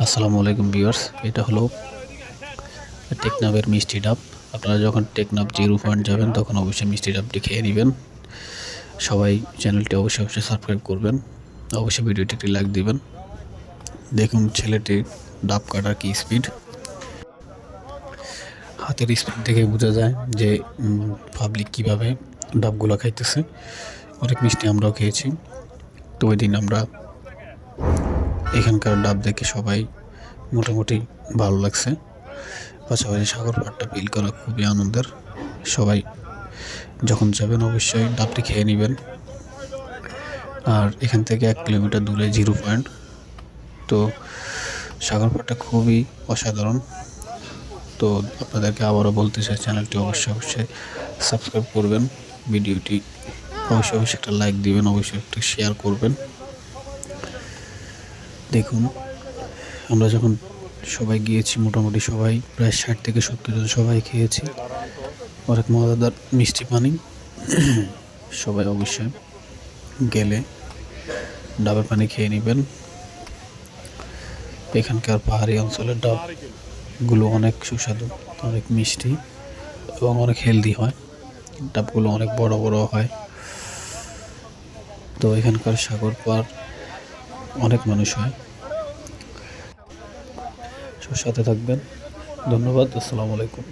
আসসালামু আলাইকুম ভিউয়ার্স, এটা হলো টেকনাফের মিষ্টি ডাব। আপনারা যখন টেকনাফ 0 পয়েন্ট যাবেন তখন অবশ্যই মিষ্টি ডাবটি খেয়ে নেবেন। সবাই চ্যানেলটি অবশ্যই সাবস্ক্রাইব করবেন, অবশ্যই ভিডিওটি একটি লাইক দিবেন। দেখুন ছেলেটির ডাব কাটার কি স্পিড, হাতের স্পিড দেখে বোঝা যায় যে পাবলিক কীভাবে ডাবগুলো খাইতেছে। অনেক মিষ্টি আমরাও খেয়েছি। তো ওই দিন আমরা এখানকার ডাব দেখে সবাই মোটামুটি ভালো লাগছে। পাশাপাশি সাগর পাড়টা ফিল করা খুবই আনন্দের। সবাই যখন যাবেন অবশ্যই ডাবটি খেয়ে নেবেন। আর এখান থেকে 1 কিলোমিটার দূরে 0 পয়েন্ট। তো সাগর পাড়টা খুবই অসাধারণ। তো আপনাদেরকে আবারও বলতে চাই, চ্যানেলটি অবশ্যই সাবস্ক্রাইব করবেন, ভিডিওটি অবশ্যই একটা লাইক দিবেন, অবশ্যই একটা শেয়ার করবেন। দেখুন আমরা যখন সবাই গিয়েছি, মোটামুটি সবাই প্রায় 60 থেকে 70 জন সবাই খেয়েছি। অনেক মজাদার মিষ্টি পানি। সবাই অবশ্যই গেলে ডাবের পানি খেয়ে নেবেন। এখানকার পাহাড়ি অঞ্চলের ডাবগুলো অনেক সুস্বাদু, অনেক মিষ্টি এবং অনেক হেলদি হয়। ডাবগুলো অনেক বড় বড় হয়। তো এখানকার সাগর পাড় অনেক মানুষ হয়। সাথে থাকবেন। ধন্যবাদ। আসসালামু আলাইকুম।